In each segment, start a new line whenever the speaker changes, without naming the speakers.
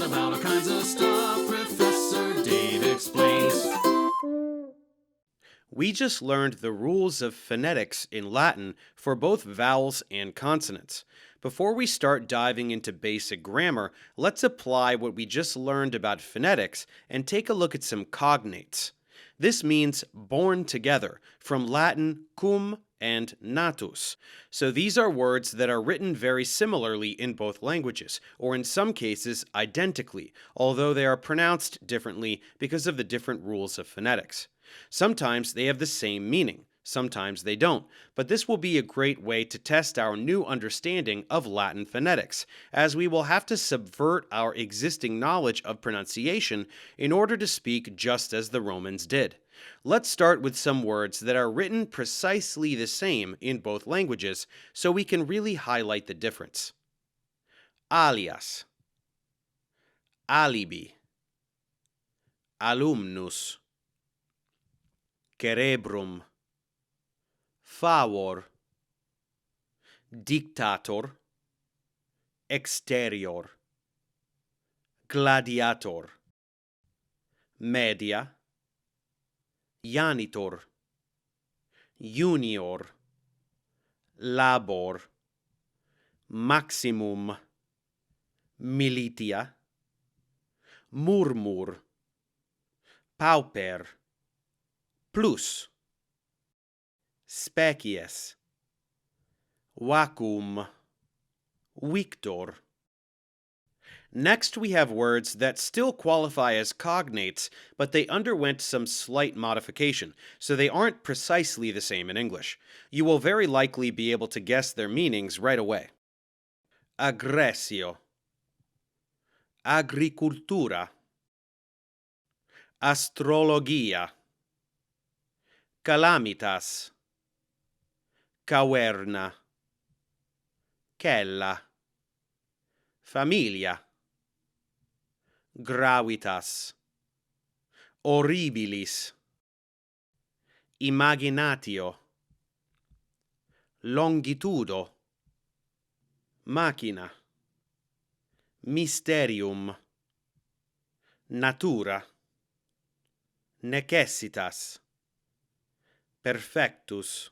about all kinds of stuff. Professor Dave explains.
We just learned the rules of phonetics in Latin for both vowels and consonants. Before we start diving into basic grammar, let's apply what we just learned about phonetics and take a look at some cognates. This means born together, from Latin cum and natus. So these are words that are written very similarly in both languages, or in some cases identically, although they are pronounced differently because of the different rules of phonetics. Sometimes they have the same meaning, sometimes they don't, but this will be a great way to test our new understanding of Latin phonetics, as we will have to subvert our existing knowledge of pronunciation in order to speak just as the Romans did. Let's start with some words that are written precisely the same in both languages, so we can really highlight the difference. Alias, alibi, alumnus, cerebrum, favor, dictator, exterior, gladiator, media, janitor, junior, labor, maximum, militia, murmur, pauper, plus, species, vacuum, victor. Next, we have words that still qualify as cognates, but they underwent some slight modification, so they aren't precisely the same in English. You will very likely be able to guess their meanings right away. Aggressio, agricultura, astrologia, calamitas, caverna, cella, familia, gravitas, horribilis, imaginatio, longitudo, machina, mysterium, natura, necessitas, perfectus,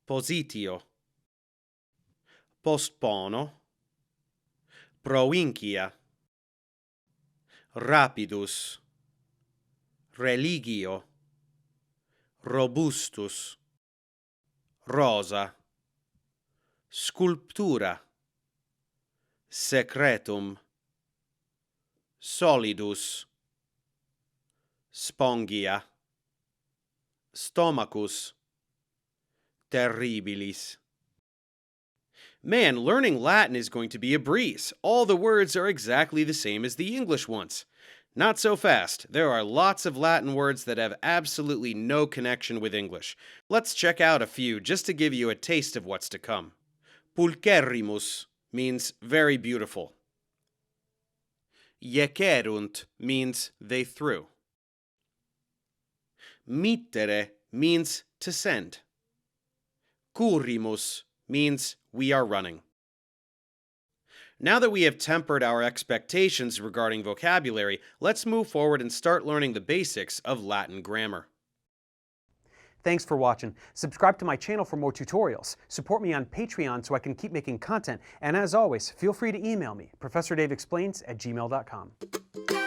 positio, postpono, provincia, rapidus, religio, robustus, rosa, sculptura, secretum, solidus, spongia, stomachus, terribilis. Man, learning Latin is going to be a breeze. All the words are exactly the same as the English ones. Not so fast. There are lots of Latin words that have absolutely no connection with English. Let's check out a few just to give you a taste of what's to come. Pulcherrimus means very beautiful. Jecerunt means they threw. Mittere means to send. Currimus means we are running. Now that we have tempered our expectations regarding vocabulary, let's move forward and start learning the basics of Latin grammar.
Thanks for watching. Subscribe to my channel for more tutorials. Support me on Patreon so I can keep making content. And as always, feel free to email me, ProfessorDaveExplains@gmail.com.